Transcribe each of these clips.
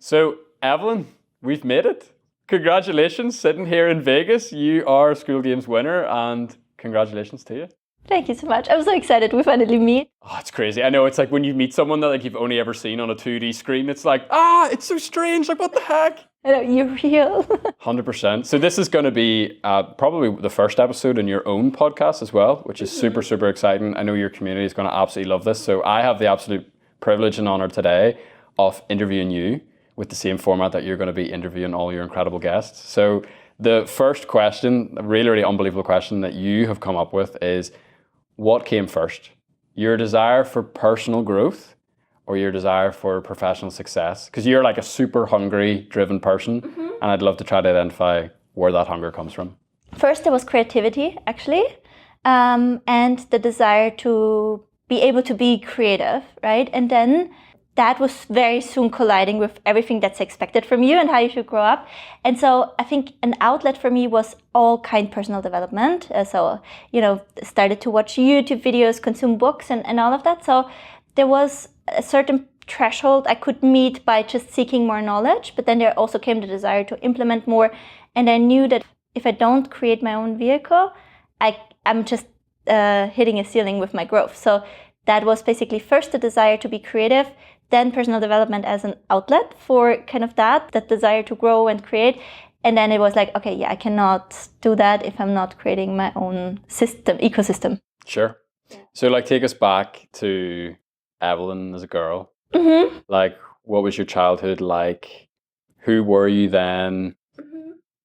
So, Evelyn, we've made it. Congratulations, sitting here in Vegas. You are a School Games winner, and congratulations to you. Thank you so much. I'm so excited we finally meet. Oh, it's crazy. I know, it's like when you meet someone that like you've only ever seen on a 2D screen, it's like, it's so strange. Like, what the heck? I know, you're real. 100%. So this is going to be probably the first episode in your own podcast as well, which is super, super exciting. I know your community is going to absolutely love this. So I have the absolute privilege and honor today of interviewing you with the same format that you're going to be interviewing all your incredible guests. So the first question, a really, really unbelievable question that you have come up with is, what came first? Your desire for personal growth or your desire for professional success? Because you're like a super hungry, driven person, and I'd love to try to identify where that hunger comes from. First, there was creativity, actually, and the desire to be able to be creative, right? And then that was very soon colliding with everything that's expected from you and how you should grow up. And so I think an outlet for me was all kind personal development. Started to watch YouTube videos, consume books and all of that. So there was a certain threshold I could meet by just seeking more knowledge. But then there also came the desire to implement more. And I knew that if I don't create my own vehicle, I'm just hitting a ceiling with my growth. So that was basically first the desire to be creative, then personal development as an outlet for kind of that desire to grow and create. And then it was like, okay, I cannot do that if I'm not creating my own ecosystem. Sure. So like take us back to Evelyn as a girl. Like, what was your childhood like? Who were you then?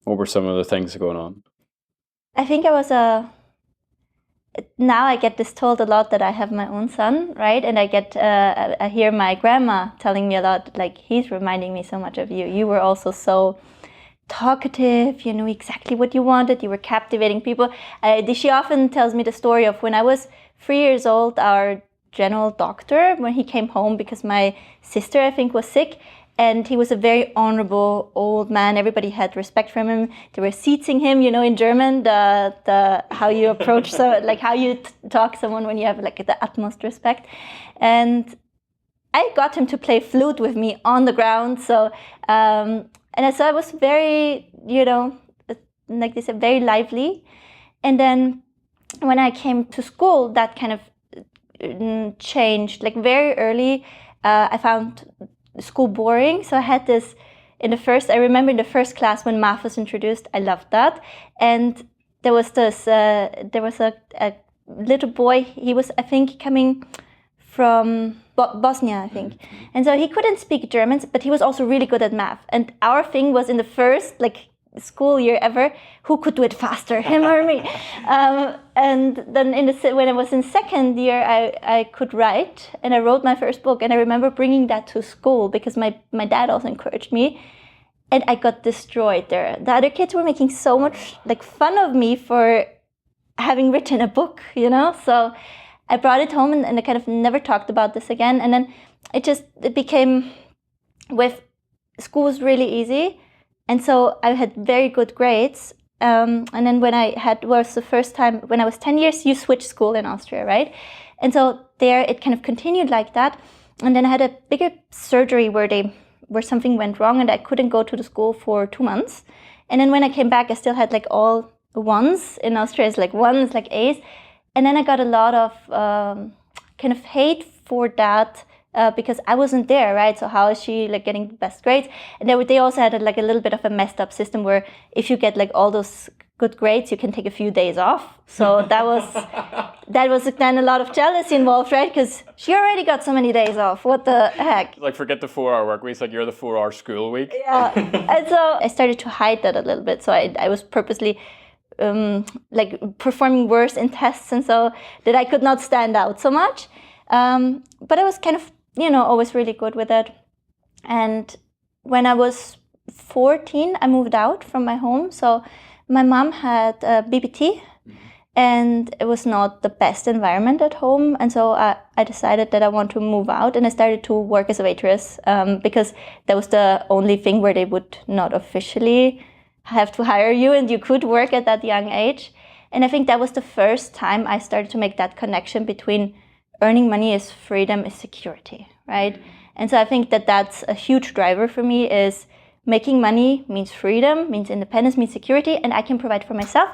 What were some of the things going on? I think I was now I get this told a lot that I have my own son, right? And I hear my grandma telling me a lot, like, he's reminding me so much of you. You were also so talkative, you knew exactly what you wanted, you were captivating people. She often tells me the story of when I was 3 years old, our general doctor, when he came home because my sister, I think, was sick, and he was a very honorable old man. Everybody had respect for him. They were seating him, in German, the how you approach how you talk to someone when you have like the utmost respect. And I got him to play flute with me on the ground. So I was very, like they said, very lively. And then when I came to school, that kind of changed. Like very early, I found school boring. So I had this I remember in the first class when math was introduced, I loved that. And there was a little boy, he was, I think, coming from Bosnia, I think. And so he couldn't speak German, but he was also really good at math. And our thing was in the first, school year ever, who could do it faster, him or me? And then when I was in second year, I could write, and I wrote my first book. And I remember bringing that to school because my dad also encouraged me, and I got destroyed there. The other kids were making so much fun of me for having written a book, So I brought it home and I kind of never talked about this again. And then it became, with school was really easy. And so I had very good grades. And then was the first time, when I was 10 years, you switch school in Austria, right? And so there it kind of continued like that. And then I had a bigger surgery where something went wrong and I couldn't go to the school for 2 months. And then when I came back, I still had all ones. In Austria, it's ones, A's. And then I got a lot of kind of hate for that. Because I wasn't there, right? So how is she getting the best grades? And they also had a little bit of a messed up system where if you get all those good grades, you can take a few days off. So that was then a lot of jealousy involved, right? Because she already got so many days off. What the heck? Forget the 4-hour work week. It's you're the 4-hour school week. Yeah. And so I started to hide that a little bit. So I was purposely performing worse in tests, and so that I could not stand out so much. But I was kind of always really good with it. And when I was 14, I moved out from my home. So my mom had a BBT, and it was not the best environment at home. And so I decided that I want to move out, and I started to work as a waitress because that was the only thing where they would not officially have to hire you, and you could work at that young age. And I think that was the first time I started to make that connection between earning money is freedom, is security, right? And so I think that that's a huge driver for me. Is making money means freedom, means independence, means security, and I can provide for myself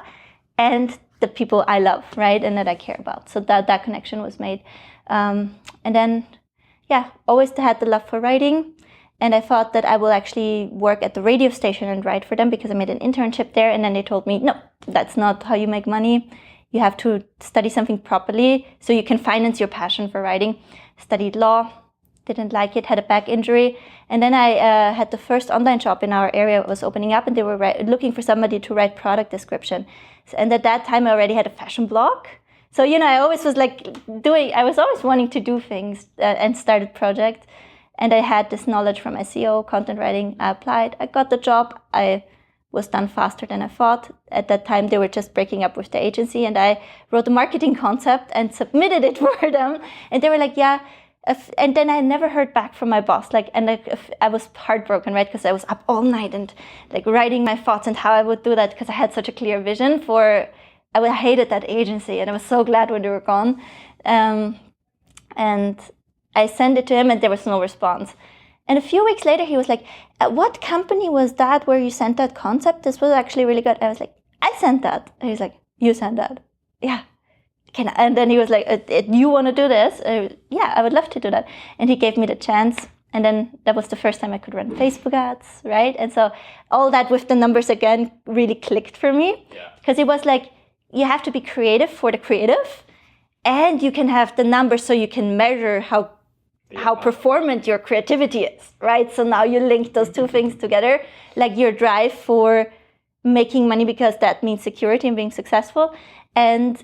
and the people I love, right, and that I care about. So that connection was made. And then, always had the love for writing. And I thought that I will actually work at the radio station and write for them because I made an internship there. And then they told me, no, that's not how you make money. You have to study something properly so you can finance your passion for writing. Studied law, didn't like it, had a back injury. And then I had the first online shop in our area was opening up, and they were looking for somebody to write product description. And at that time, I already had a fashion blog. So, I always was I was always wanting to do things and started projects. And I had this knowledge from SEO, content writing. I applied, I got the job. I was done faster than I thought. At that time, they were just breaking up with the agency, and I wrote a marketing concept and submitted it for them. And they were like, yeah. And then I never heard back from my boss. I was heartbroken, right? Because I was up all night and writing my thoughts and how I would do that because I had such a clear vision I hated that agency, and I was so glad when they were gone. And I sent it to him, and there was no response. And a few weeks later, he was like, what company was that where you sent that concept? This was actually really good. I was like, I sent that. And he's like, you sent that? Yeah. And then he was like, you want to do this? Yeah, I would love to do that. And he gave me the chance. And then that was the first time I could run Facebook ads, right? And so all that with the numbers again really clicked for me. Because it was like, you have to be creative for the creative. And you can have the numbers so you can measure how performant your creativity is, right? So now you link those two things together, like your drive for making money because that means security and being successful, and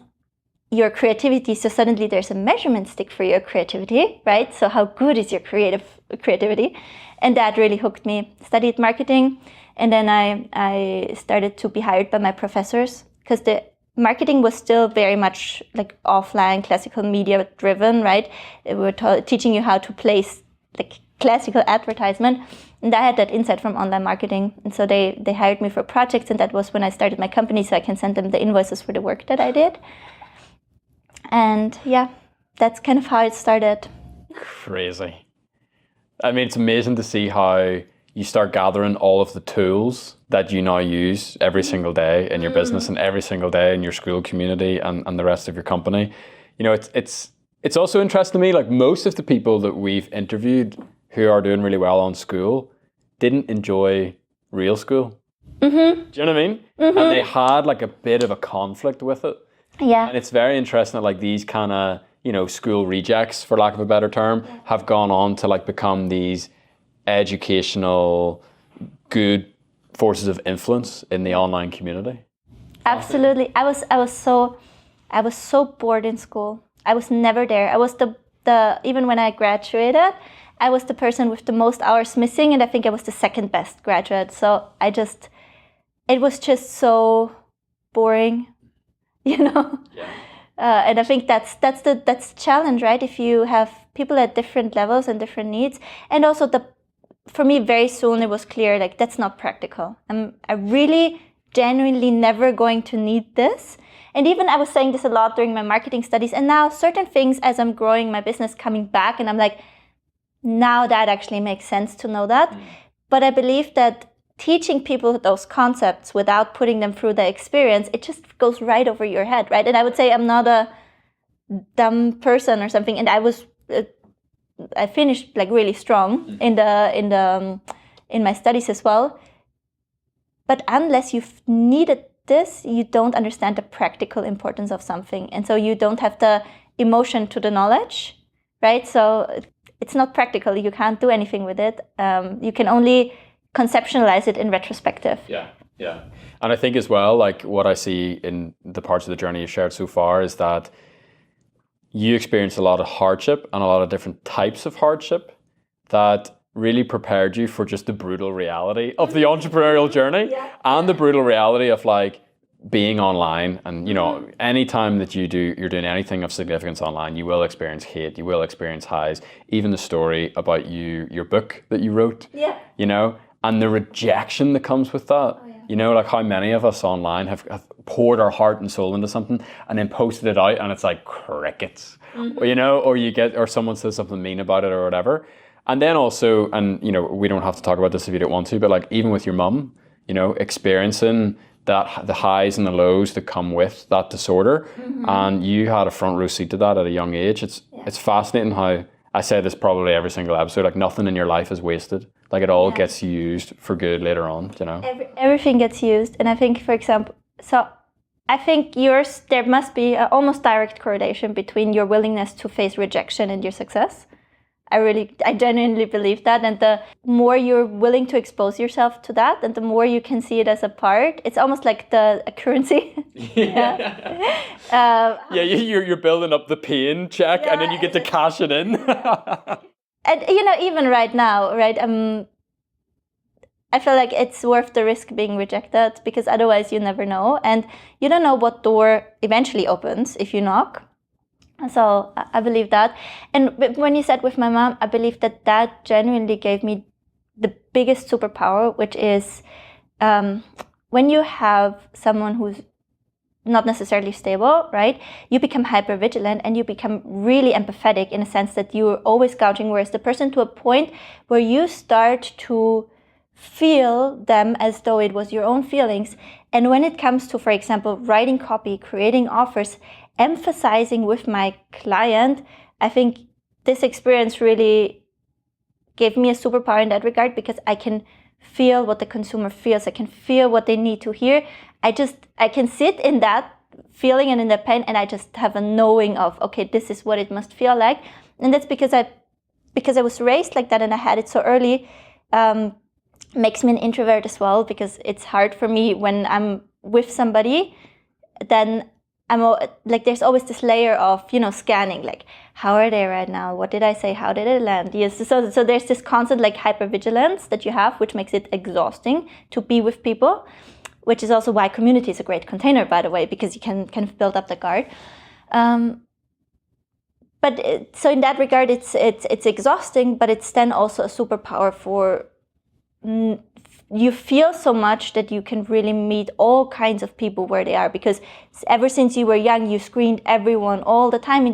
your creativity. So suddenly there's a measurement stick for your creativity, right? So how good is your creativity? And that really hooked me. Studied marketing, and then I started to be hired by my professors because the marketing was still very much offline, classical media driven, right? We were teaching you how to place classical advertisement. And I had that insight from online marketing. And so they hired me for projects, and that was when I started my company, so I can send them the invoices for the work that I did. And that's kind of how it started. Crazy. I mean, it's amazing to see how you start gathering all of the tools that you now use every single day in your business and every single day in your school community and the rest of your company. It's also interesting to me, most of the people that we've interviewed who are doing really well on school didn't enjoy real school. Mm-hmm. Do you know what I mean? Mm-hmm. And they had a bit of a conflict with it. Yeah. And it's very interesting that these kind of, school rejects, for lack of a better term, have gone on to become these educational good forces of influence in the online community. Absolutely. I was so bored in school. I was never there. I was the even when I graduated, I was the person with the most hours missing, and I think I was the second best graduate. So it was just so boring, Yeah. And I think that's the challenge, right? If you have people at different levels and different needs, and also for me, very soon it was clear, that's not practical. I'm really genuinely never going to need this. And even I was saying this a lot during my marketing studies, and now certain things as I'm growing my business coming back, and I'm like, now that actually makes sense to know that. But I believe that teaching people those concepts without putting them through the experience, it just goes right over your head, right? And I would say I'm not a dumb person or something, and I finished really strong in my studies as well. But unless you've needed this, you don't understand the practical importance of something, and so you don't have the emotion to the knowledge, right? So it's not practical. You can't do anything with it. You can only conceptualize it in retrospective. Yeah. And I think as well, what I see in the parts of the journey you've shared so far is that you experienced a lot of hardship and a lot of different types of hardship that really prepared you for just the brutal reality of the entrepreneurial journey and the brutal reality of being online. And anytime that you're doing anything of significance online, you will experience hate, you will experience highs. Even the story about your book that you wrote, and the rejection that comes with that. How many of us online have poured our heart and soul into something and then posted it out, and it's crickets, or someone says something mean about it or whatever. And then also, and you know, we don't have to talk about this if you don't want to, but like even with your mum, you know, experiencing that the highs and the lows that come with that disorder, and you had a front row seat to that at a young age. It's fascinating how I say this probably every single episode. Like nothing in your life is wasted. Like it all gets used for good later on. You know, everything gets used, and I think, for example, I think there must be an almost direct correlation between your willingness to face rejection and your success. I genuinely believe that, and the more you're willing to expose yourself to that, and the more you can see it as a part, it's almost like a currency. You're building up the pain check, and then you get to cash it in. And you know, even right now, right? I feel like it's worth the risk being rejected, because otherwise you never know, and you don't know what door eventually opens if you knock. So I believe that. And when you said with my mom, I believe that genuinely gave me the biggest superpower, which is when you have someone who's not necessarily stable, right? You become hyper vigilant and you become really empathetic in a sense that you're always gouging, whereas the person to a point where you start to feel them as though it was your own feelings. And when it comes to, for example, writing copy, creating offers, emphasizing with my client, I think this experience really gave me a superpower in that regard, because I can feel what the consumer feels. I can feel what they need to hear. I can sit in that feeling and in the pain, and I just have a knowing of, okay, this is what it must feel like. And that's because I was raised like that, and I had it so early. Makes me an introvert as well, because it's hard for me when I'm with somebody, then I'm like, there's always this layer of, you know, scanning, like, how are they right now? What did I say? How did it land? Yes. So there's this constant like hypervigilance that you have, which makes it exhausting to be with people, which is also why community is a great container, by the way, because you can kind of build up the guard. So in that regard, it's exhausting, but it's then also a superpower for you feel so much that you can really meet all kinds of people where they are, because ever since you were young, you screened everyone all the time,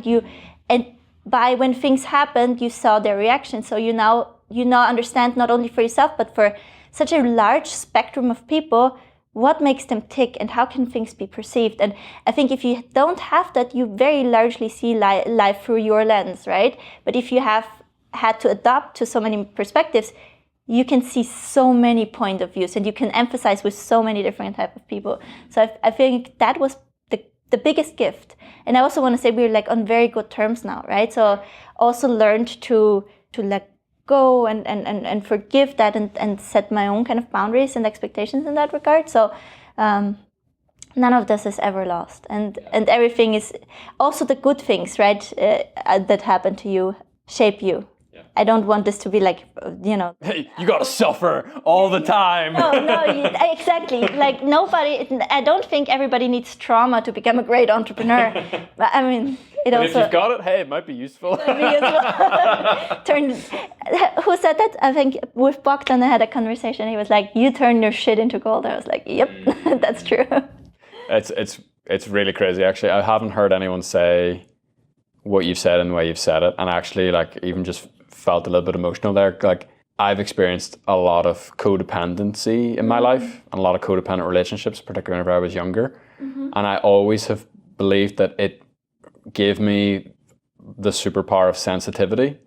and by when things happened, you saw their reaction. So you now understand not only for yourself, but for such a large spectrum of people, what makes them tick and how can things be perceived. And I think if you don't have that, you very largely see life through your lens, right? But if you have had to adapt to so many perspectives, you can see so many point of views, and you can emphasize with so many different type of people. So I think that was the biggest gift. And I also want to say we're like on very good terms now, right? So also learned to let go and forgive that, and set my own kind of boundaries and expectations in that regard. So none of this is ever lost, and everything is also the good things, right? That happen to you shape you. I don't want this to be like, you know. Hey, you gotta suffer all the time. No, exactly. Like I don't think everybody needs trauma to become a great entrepreneur. But I mean, but also. If you've got it, hey, it might be useful. Who said that? I think with Bogdan I had a conversation. He was like, "You turn your shit into gold." I was like, "Yep, that's true." It's really crazy. Actually, I haven't heard anyone say what you've said and the way you've said it, and actually, like, even just felt a little bit emotional there. Like, I've experienced a lot of codependency in my life, and a lot of codependent relationships, particularly whenever I was younger. And I always have believed that it gave me the superpower of sensitivity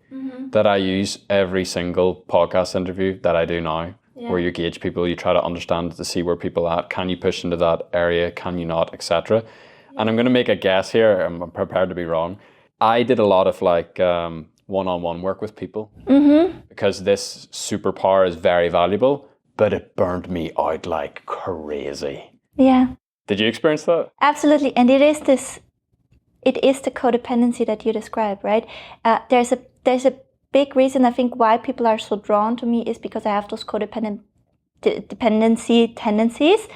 that I use every single podcast interview that I do now, where you gauge people, you try to understand to see where people are at. Can you push into that area? Can you not? Etc. And I'm going to make a guess here. I'm prepared to be wrong. I did a lot of like one-on-one work with people because this superpower is very valuable, but it burned me out like crazy. Yeah. Did you experience that? Absolutely. And it is the codependency that you describe, right? There's a big reason, I think, why people are so drawn to me is because I have those dependency tendencies.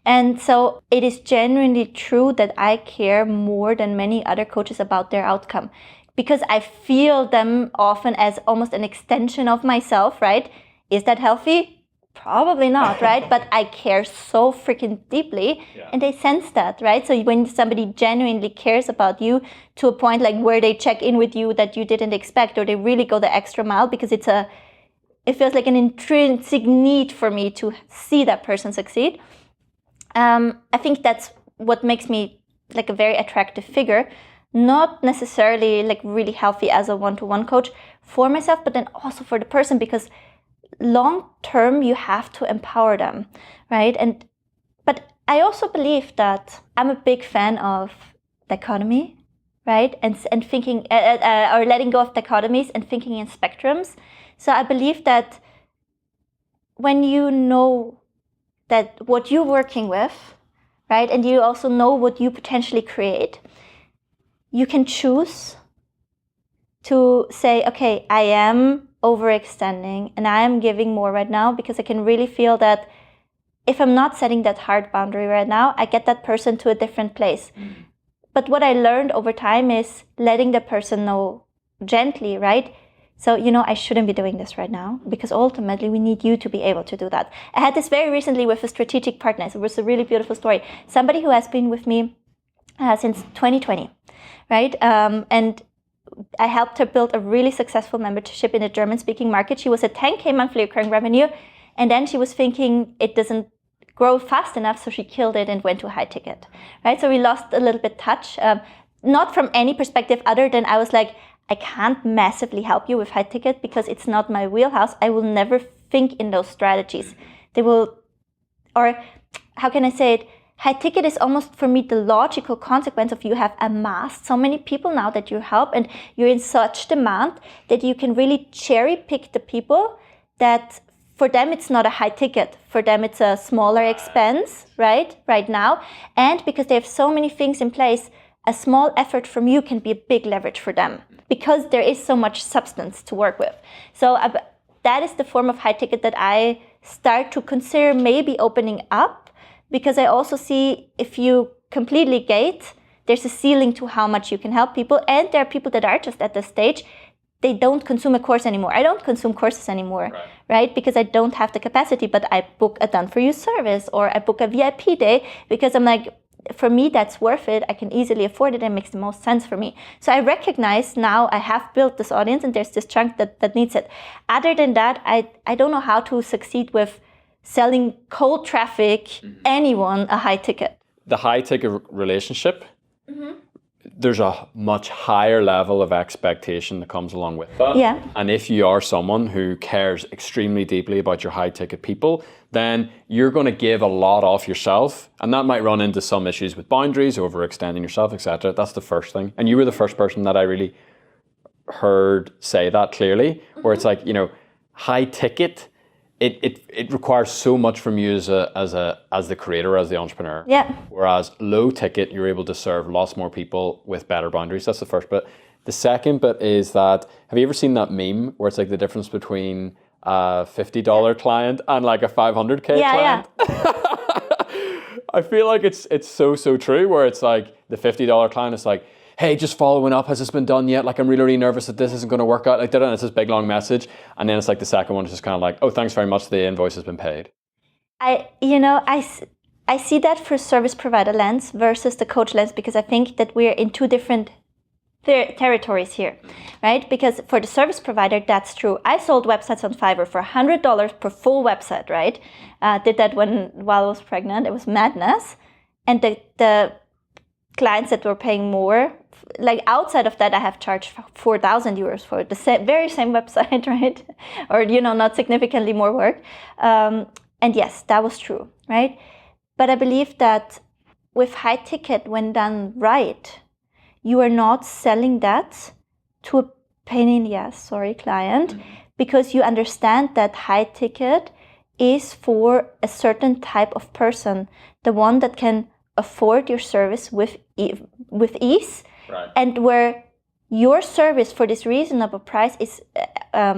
And so it is genuinely true that I care more than many other coaches about their outcome, because I feel them often as almost an extension of myself, right? Is that healthy? Probably not, right? But I care so freaking deeply, and they sense that, right? So when somebody genuinely cares about you to a point like where they check in with you that you didn't expect, or they really go the extra mile because it feels like an intrinsic need for me to see that person succeed. I think that's what makes me like a very attractive figure, not necessarily like really healthy as a one-to-one coach for myself, but then also for the person, because long term you have to empower them, right? But I also believe that I'm a big fan of dichotomy, right? And thinking or letting go of dichotomies and thinking in spectrums. So I believe that when you know that what you're working with, right, and you also know what you potentially create, you can choose to say, okay, I am overextending and I am giving more right now, because I can really feel that if I'm not setting that hard boundary right now, I get that person to a different place. But what I learned over time is letting the person know gently, right? So, I shouldn't be doing this right now, because ultimately we need you to be able to do that. I had this very recently with a strategic partner. It was a really beautiful story. Somebody who has been with me since 2020, right? And I helped her build a really successful membership in the German-speaking market. She was at 10K monthly recurring revenue, and then she was thinking it doesn't grow fast enough, so she killed it and went to high ticket, right? So we lost a little bit touch, not from any perspective other than I was like, I can't massively help you with high ticket because it's not my wheelhouse. I will never think in those strategies. They will, or how can I say it? High ticket is almost for me the logical consequence of you have amassed so many people now that you help, and you're in such demand that you can really cherry pick the people that for them it's not a high ticket. For them it's a smaller expense, right now. And because they have so many things in place, a small effort from you can be a big leverage for them because there is so much substance to work with. So that is the form of high ticket that I start to consider maybe opening up. Because I also see if you completely gate, there's a ceiling to how much you can help people. And there are people that are just at the stage, they don't consume a course anymore. I don't consume courses anymore, right? Because I don't have the capacity, but I book a done-for-you service or I book a VIP day because I'm like, for me, that's worth it. I can easily afford it and it makes the most sense for me. So I recognize now I have built this audience and there's this chunk that needs it. Other than that, I don't know how to succeed with selling cold traffic, anyone a high ticket. The high ticket relationship, there's a much higher level of expectation that comes along with that. Yeah. And if you are someone who cares extremely deeply about your high ticket people, then you're going to give a lot off yourself. And that might run into some issues with boundaries, overextending yourself, etc. That's the first thing. And you were the first person that I really heard say that clearly, where it's like, high ticket, it requires so much from you as the creator, as the entrepreneur. Yeah. Whereas low ticket, you're able to serve lots more people with better boundaries. That's the first bit. The second bit is that, have you ever seen that meme where it's like the difference between a $50 client and like a 500K client? Yeah. I feel like it's so true, where it's like the $50 client is like, hey, just following up, has this been done yet? Like, I'm really nervous that this isn't going to work out. Like, and it's this big long message. And then it's like the second one is just kind of like, oh, thanks very much, the invoice has been paid. I see that for service provider lens versus the coach lens, because I think that we're in two different territories here, right? Because for the service provider, that's true. I sold websites on Fiverr for $100 per full website, right? Did that while I was pregnant. It was madness. And the clients that were paying more, like outside of that, I have charged 4,000 euros for the very same website, right? Or, not significantly more work. And yes, that was true, right? But I believe that with high ticket, when done right, you are not selling that to a pain in the ass, client, because you understand that high ticket is for a certain type of person, the one that can afford your service with ease, right. And where your service for this reasonable price is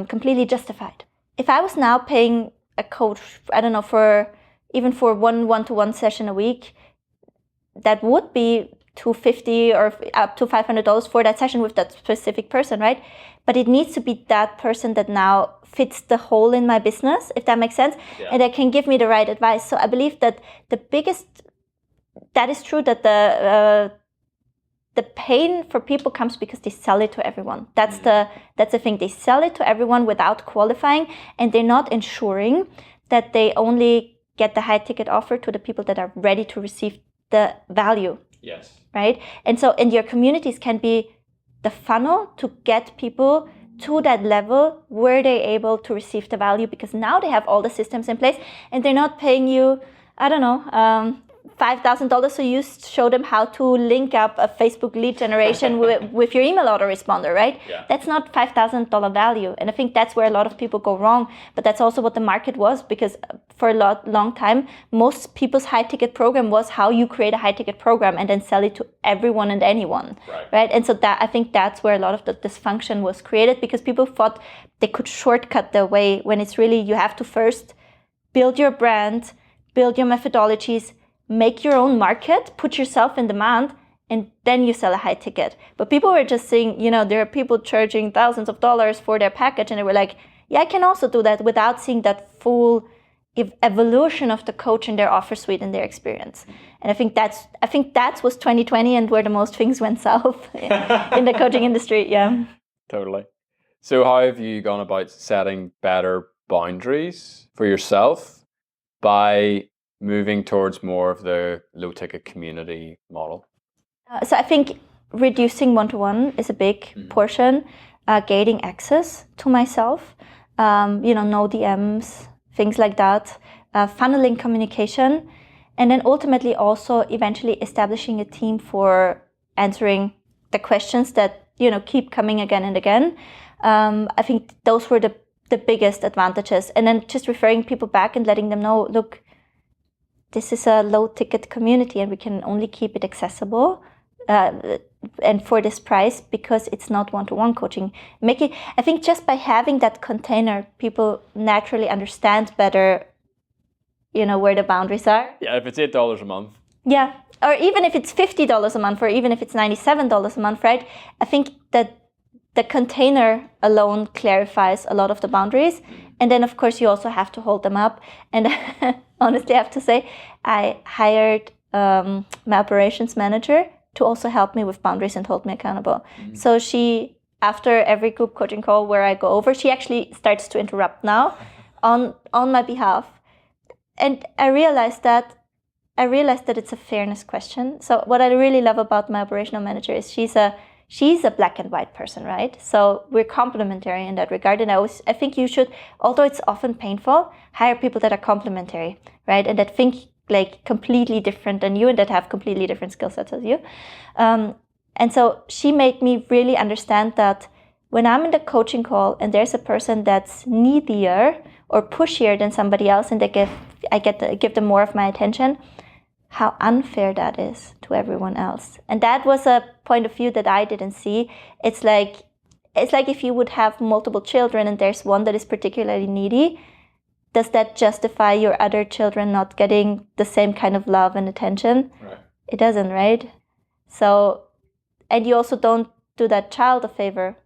completely justified. If I was now paying a coach, I don't know, for one-to-one session a week, that would be $250 or up to $500 for that session with that specific person, right? but it needs to be that person that now fits the hole in my business, if that makes sense, and that can give me the right advice. So I believe that that is true, that the pain for people comes because they sell it to everyone. That's the thing. They sell it to everyone without qualifying, and they're not ensuring that they only get the high ticket offer to the people that are ready to receive the value. Yes. Right? And so, and your communities can be the funnel to get people to that level where they're able to receive the value, because now they have all the systems in place and they're not paying you, I don't know, $5,000, so you show them how to link up a Facebook lead generation with your email autoresponder, right? Yeah. That's not $5,000 value. And I think that's where a lot of people go wrong. But that's also what the market was, because for a long time, most people's high ticket program was how you create a high ticket program and then sell it to everyone and anyone, right? And so that, I think that's where a lot of the dysfunction was created, because people thought they could shortcut their way, when it's really, you have to first build your brand, build your methodologies, make your own market, put yourself in demand, and then you sell a high ticket. But people were just saying, there are people charging thousands of dollars for their package, and they were like, yeah, I can also do that, without seeing that full evolution of the coach and their offer suite and their experience. And I think that was 2020, and where the most things went south in the coaching industry. Yeah. Totally. So how have you gone about setting better boundaries for yourself by moving towards more of the low-ticket community model? So I think reducing one-to-one is a big portion. Gaining access to myself, no DMs, things like that. Funneling communication, and then ultimately also eventually establishing a team for answering the questions that keep coming again and again. I think those were the biggest advantages. And then just referring people back and letting them know, look, this is a low-ticket community, and we can only keep it accessible and for this price, because it's not one-to-one coaching. I think just by having that container, people naturally understand better, where the boundaries are. Yeah, if it's $8 a month. Yeah, or even if it's $50 a month, or even if it's $97 a month, right? I think that the container alone clarifies a lot of the boundaries. And then, of course, you also have to hold them up. And honestly, I have to say, I hired my operations manager to also help me with boundaries and hold me accountable. So she, after every group coaching call where I go over, she actually starts to interrupt now on my behalf. And I realized that it's a fairness question. So what I really love about my operational manager is she's a black and white person, right? So we're complementary in that regard. And I think you should, although it's often painful, hire people that are complementary, right? And that think like completely different than you, and that have completely different skill sets as you. And so she made me really understand that when I'm in the coaching call and there's a person that's needier or pushier than somebody else, and I give them more of my attention, how unfair that is to everyone else. And that was a point of view that I didn't see. It's like if you would have multiple children and there's one that is particularly needy, does that justify your other children not getting the same kind of love and attention? Right. It doesn't, right? So, and you also don't do that child a favor.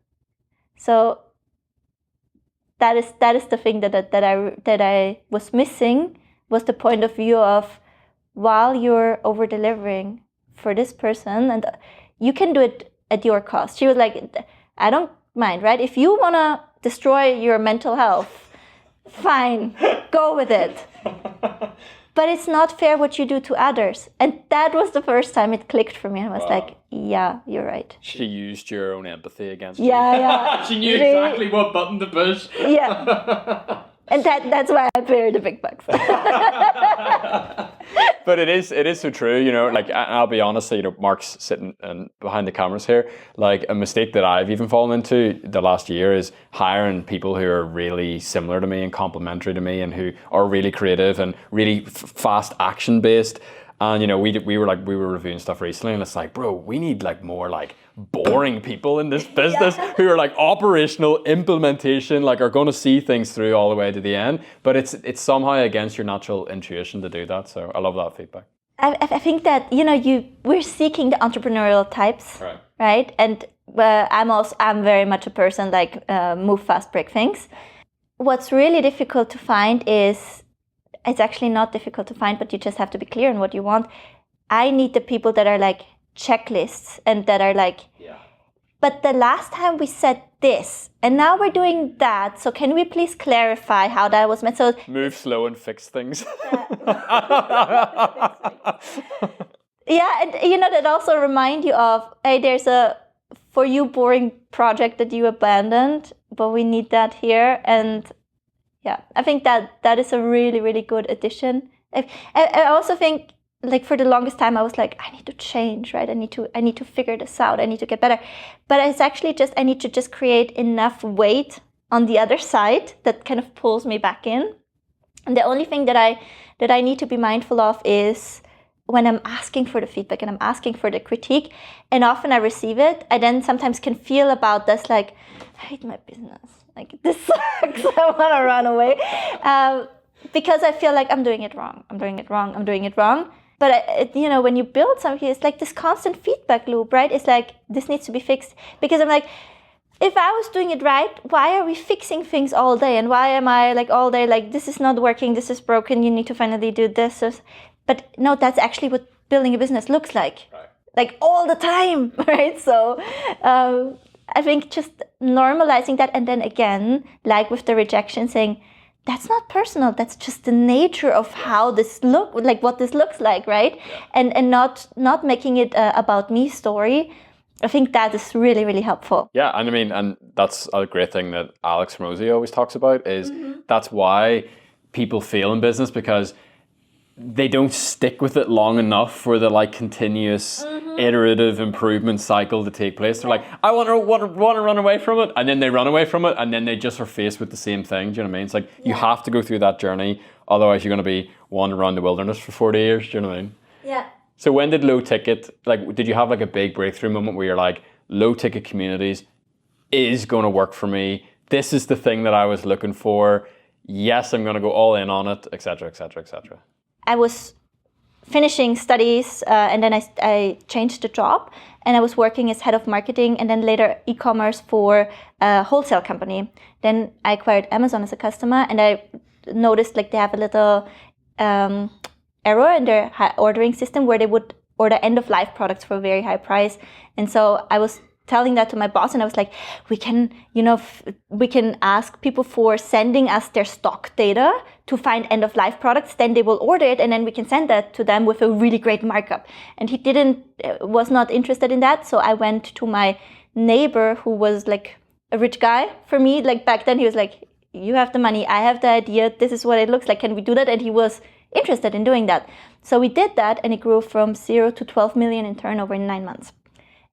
So that is the thing that I was missing, was the point of view of, while you're over delivering for this person, and you can do it at your cost. She was like, I don't mind, right? If you want to destroy your mental health, fine, go with it. But it's not fair what you do to others. And that was the first time it clicked for me. I was like, yeah, you're right. She used your own empathy against you. Yeah. She knew exactly what button to push. Yeah. And that's why I pay her the big bucks. But it is so true, like, I'll be honest, Mark's sitting behind the cameras here, like, a mistake that I've even fallen into the last year is hiring people who are really similar to me and complementary to me, and who are really creative and really fast action based. And we were reviewing stuff recently, and it's like, bro, we need like more like boring people in this business who are like operational implementation, like are going to see things through all the way to the end. But it's somehow against your natural intuition to do that. So I love that feedback. I think that we're seeking the entrepreneurial types, right? And I'm very much a person like move fast, break things. What's really difficult to find is, it's actually not difficult to find, but you just have to be clear on what you want. I need the people that are like checklists and that are like, but the last time we said this and now we're doing that, so can we please clarify how that was meant? So move slow and fix things. Yeah, and that also remind you of, hey, there's a for you boring project that you abandoned, but we need that here. And yeah, I think that is a really, really good addition. I also think, like, for the longest time I was like, I need to change, right? I need to figure this out. I need to get better. But it's actually just, I need to just create enough weight on the other side that kind of pulls me back in. And the only thing that I need to be mindful of is when I'm asking for the feedback and I'm asking for the critique, and often I receive it, I then sometimes can feel about this, like, I hate my business. Like, this sucks. I want to run away. Because I feel like I'm doing it wrong. But, when you build something, it's like this constant feedback loop, right? It's like, this needs to be fixed. Because I'm like, if I was doing it right, why are we fixing things all day? And why am I like all day, like, this is not working, this is broken, you need to finally do this. But no, that's actually what building a business looks like. Right. Like, all the time, right? So I think just normalizing that. And then again, like with the rejection, saying, that's not personal. That's just the nature of how this what this looks like, right? Yeah. And not making it about me story. I think that is really, really helpful. Yeah, and I mean, and that's a great thing that Alex Hormozi always talks about is that's why people fail in business, because they don't stick with it long enough for the like continuous iterative improvement cycle to take place. They're like, I want to run away from it, and then they run away from it, and then they just are faced with the same thing. Do you know what I mean? It's like you have to go through that journey, otherwise you're going to be wandering around the wilderness for 40 years. Do you know what I mean? Yeah. So when did low ticket, like, did you have like a big breakthrough moment where you're like, low ticket communities is going to work for me. This is the thing that I was looking for. Yes, I'm going to go all in on it, etc., etc., etc. I was finishing studies and then I changed the job, and I was working as head of marketing and then later e-commerce for a wholesale company. Then I acquired Amazon as a customer, and I noticed like they have a little error in their ordering system where they would order end-of-life products for a very high price. And so I was telling that to my boss, and I was like, we can ask people for sending us their stock data to find end-of-life products, then they will order it, and then we can send that to them with a really great markup. And he was not interested in that, so I went to my neighbor, who was like a rich guy for me. Like, back then he was like, you have the money, I have the idea, this is what it looks like, can we do that? And he was interested in doing that. So we did that, and it grew from 0 to 12 million in turnover in 9 months.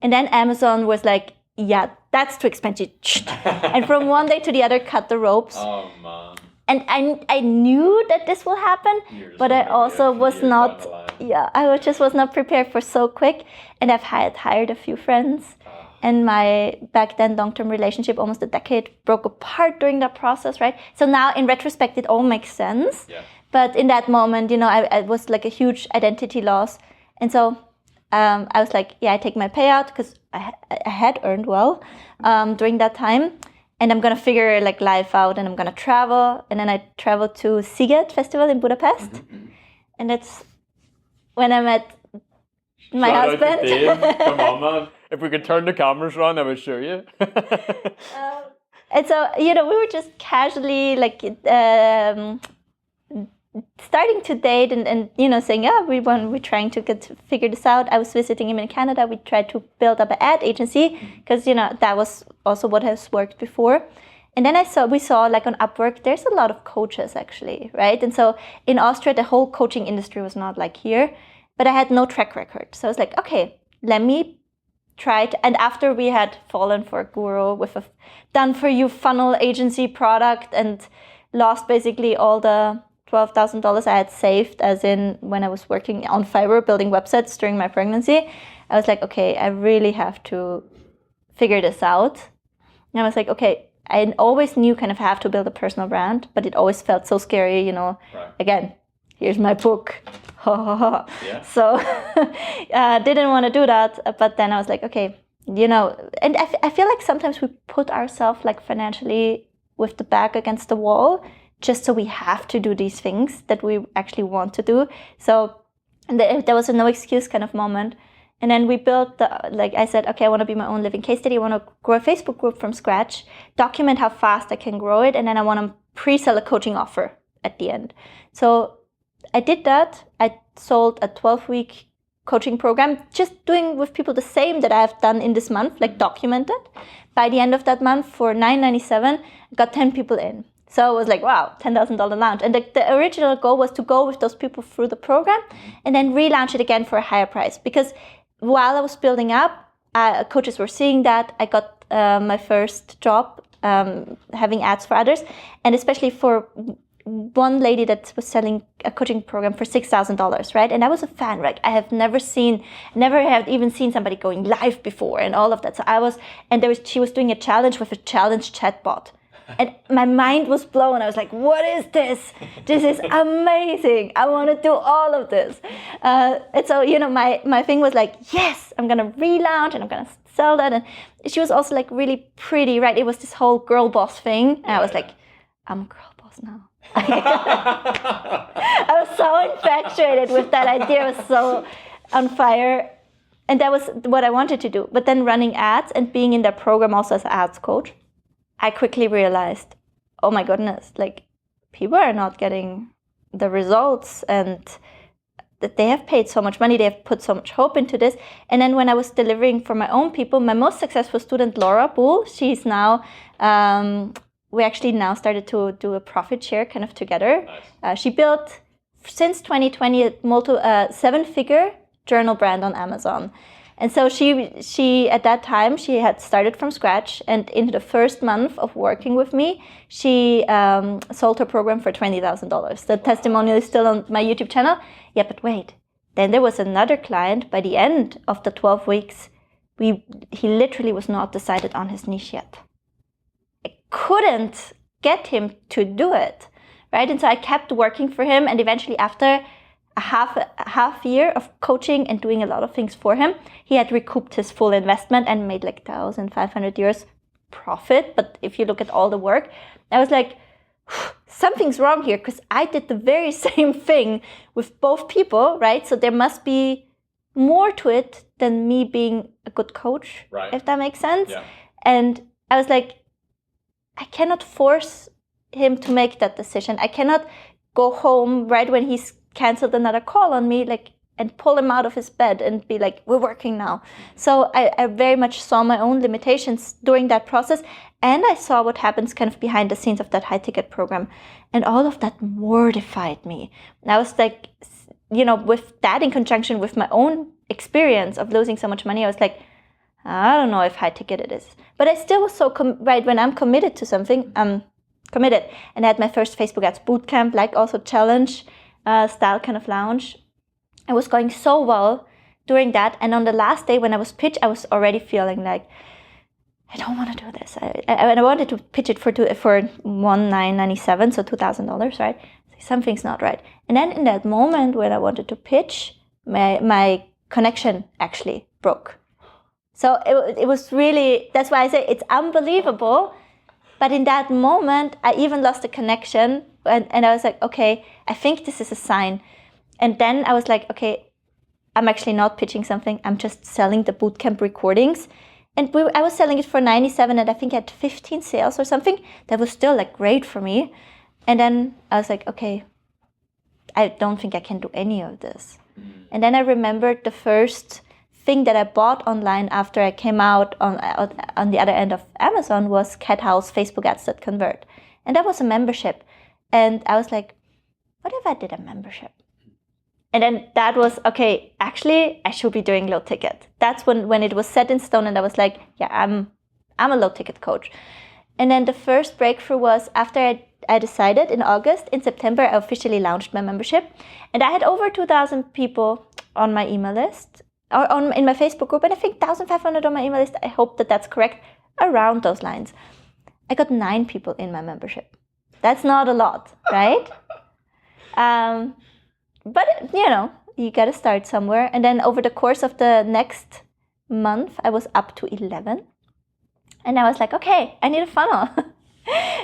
And then Amazon was like, yeah, that's too expensive. And from one day to the other, cut the ropes. Oh, man. And I knew that this will happen, but I also was not, I just was not prepared for so quick. And I've hired a few friends. And my back then long-term relationship, almost a decade, broke apart during that process, right? So now in retrospect, it all makes sense. Yeah. But in that moment, I was like a huge identity loss. And so I was like, I take my payout, because I had earned well during that time. And I'm going to figure like life out, and I'm going to travel. And then I traveled to Sziget Festival in Budapest. And that's when I met my husband. Come on, man. If we could turn the cameras around, I would show you. And so, we were just casually like starting to date and saying, we're trying to figure this out. I was visiting him in Canada. We tried to build up an ad agency, because that was also what has worked before. And then we saw like on Upwork, there's a lot of coaches actually, right? And so in Austria, the whole coaching industry was not like here, but I had no track record. So I was like, okay, let me try it. And after we had fallen for a guru with a done-for-you funnel agency product and lost basically all the $12,000 I had saved, as in when I was working on Fiverr building websites during my pregnancy, I was like, okay, I really have to figure this out. And I was like, okay, I always knew kind of have to build a personal brand, but it always felt so scary, Right. Again, here's my book. Yeah. So didn't want to do that. But then I was like, okay, and I feel like sometimes we put ourselves like financially with the back against the wall just so we have to do these things that we actually want to do. So there was a no excuse kind of moment. And then we built, I said, okay, I want to be my own living case study. I want to grow a Facebook group from scratch, document how fast I can grow it, and then I want to pre-sell a coaching offer at the end. So I did that. I sold a 12-week coaching program, just doing with people the same that I have done in this month, like documented. By the end of that month, for $9.97, I got 10 people in. So it was like, wow, $10,000 launch. And the original goal was to go with those people through the program and then relaunch it again for a higher price. Because while I was building up, coaches were seeing that. I got my first job having ads for others, and especially for one lady that was selling a coaching program for $6,000, right? And I was a fan, right? I have never had even seen somebody going live before and all of that. So she was doing a challenge with a challenge chatbot. And my mind was blown. I was like, what is this? This is amazing. I want to do all of this. And so, my thing was like, yes, I'm going to relaunch and I'm going to sell that. And she was also like really pretty, right? It was this whole girl boss thing. And I was like, I'm a girl boss now. I was so infatuated with that idea. I was so on fire. And that was what I wanted to do. But then running ads and being in that program also as an ads coach, I quickly realized, oh my goodness, like people are not getting the results, and that they have paid so much money, they have put so much hope into this. And then when I was delivering for my own people, my most successful student, Laura Bull, she's now, we actually now started to do a profit share kind of together. Nice. She built, since 2020, a 7-figure journal brand on Amazon. And so she at that time, she had started from scratch, and in the first month of working with me, she sold her program for $20,000. The testimonial is still on my YouTube channel. Yeah, but wait, then there was another client. By the end of the 12 weeks, he literally was not decided on his niche yet. I couldn't get him to do it, right? And so I kept working for him, and eventually after a half year of coaching and doing a lot of things for him, he had recouped his full investment and made like 1,500 euros profit. But if you look at all the work, I was like, something's wrong here, because I did the very same thing with both people, right? So there must be more to it than me being a good coach, right? If that makes sense. Yeah. And I was like, I cannot force him to make that decision. I cannot go home right when he's canceled another call on me, and pull him out of his bed and be like, we're working now. So I very much saw my own limitations during that process, and I saw what happens kind of behind the scenes of that high ticket program, and all of that mortified me. And I was like, with that in conjunction with my own experience of losing so much money, I was like, I don't know if high ticket it is. But I still was so, when I'm committed to something, I'm committed. And I had my first Facebook ads bootcamp, like also challenge style kind of launch. It was going so well during that. And on the last day when I was pitched, I was already feeling like, I don't want to do this. I wanted to pitch it for $1,997, so $2,000, right? Something's not right. And then in that moment when I wanted to pitch, my connection actually broke. So it was really, that's why I say it's unbelievable. But in that moment, I even lost the connection. And I was like, okay, I think this is a sign. And then I was like, okay, I'm actually not pitching something. I'm just selling the bootcamp recordings. And I was selling it for $97, and I think I had 15 sales or something. That was still like great for me. And then I was like, okay, I don't think I can do any of this. And then I remembered the first thing that I bought online after I came out on the other end of Amazon was Cat House Facebook ads that convert. And that was a membership. And I was like, what if I did a membership? And then that was, okay, actually, I should be doing low ticket. That's when it was set in stone, and I was like, yeah, I'm a low ticket coach. And then the first breakthrough was after I decided in August. In September, I officially launched my membership. And I had over 2,000 people on my email list, or in my Facebook group, and I think 1,500 on my email list. I hope that that's correct, around those lines. I got 9 people in my membership. That's not a lot, right? But, you got to start somewhere. And then over the course of the next month, I was up to 11. And I was like, okay, I need a funnel.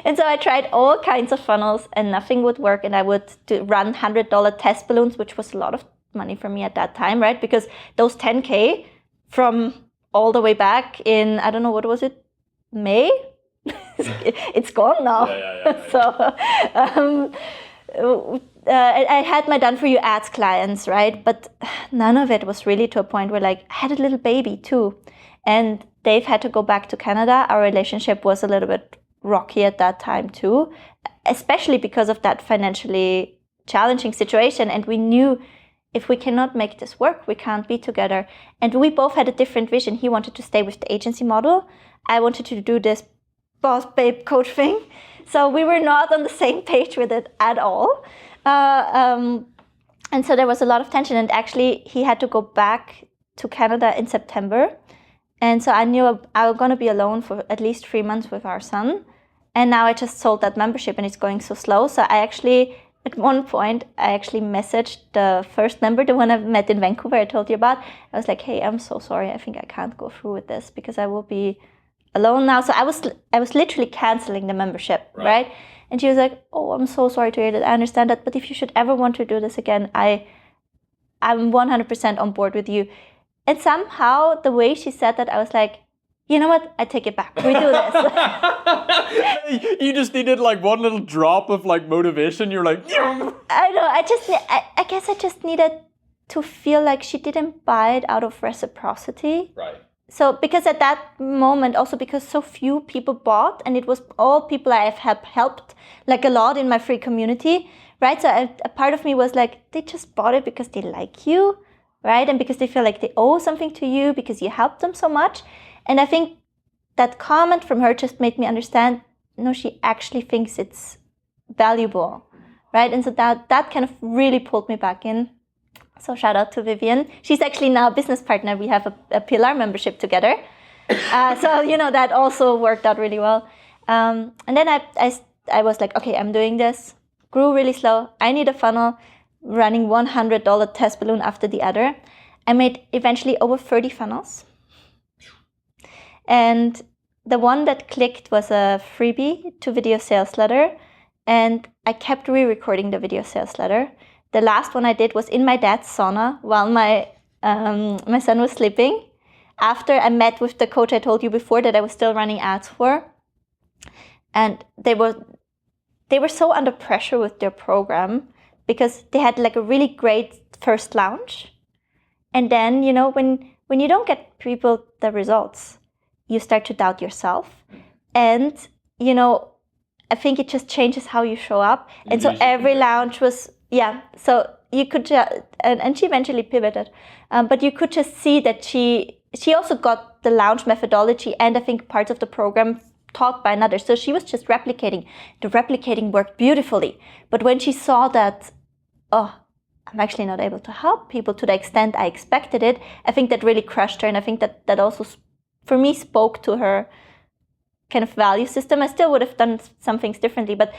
And so I tried all kinds of funnels and nothing would work. And I would run $100 test balloons, which was a lot of money for me at that time, right? Because those 10K from all the way back in, I don't know, what was it? May? It's gone now. So I had my done for you ads clients, right? But none of it was really to a point where like I had a little baby too. And Dave had to go back to Canada. Our relationship was a little bit rocky at that time too, especially because of that financially challenging situation. And we knew if we cannot make this work, we can't be together. And we both had a different vision. He wanted to stay with the agency model. I wanted to do this boss babe coach thing. So we were not on the same page with it at all. And so there was a lot of tension. And actually, he had to go back to Canada in September. And so I knew I was going to be alone for at least 3 months with our son. And now I just sold that membership and it's going so slow. So I actually, at one point, I actually messaged the first member, the one I met in Vancouver I told you about. I was like, hey, I'm so sorry. I think I can't go through with this because I will be alone now. So I was literally canceling the membership, right? And she was like, oh, I'm so sorry to hear that. I understand that. But if you should ever want to do this again, I'm 100% on board with you. And somehow the way she said that, I was like, you know what? I take it back. We do this. You just needed like one little drop of like motivation. You're like, yeah. I know. I guess I just needed to feel like she didn't buy it out of reciprocity. Right. So because at that moment, also because so few people bought, and it was all people I have helped like a lot in my free community, right? So a part of me was like, they just bought it because they like you, right? And because they feel like they owe something to you because you helped them so much. And I think that comment from her just made me understand, no, she actually thinks it's valuable, right? And so that kind of really pulled me back in. So shout out to Vivian. She's actually now a business partner. We have a PLR membership together. So, that also worked out really well. And then I was like, okay, I'm doing this. Grew really slow. I need a funnel, running $100 test balloon after the other. I made eventually over 30 funnels. And the one that clicked was a freebie to video sales letter. And I kept re-recording the video sales letter. The last one I did was in my dad's sauna while my son was sleeping. After I met with the coach I told you before that I was still running ads for. And they were so under pressure with their program because they had like a really great first launch. And then, when you don't get people the results, you start to doubt yourself. And, I think it just changes how you show up. And so every launch was, so you could, and she eventually pivoted. But you could just see that she also got the launch methodology and I think parts of the program taught by another. So she was just replicating. The replicating worked beautifully. But when she saw that, I'm actually not able to help people to the extent I expected it, I think that really crushed her. And I think that also, for me, spoke to her kind of value system. I still would have done some things differently, but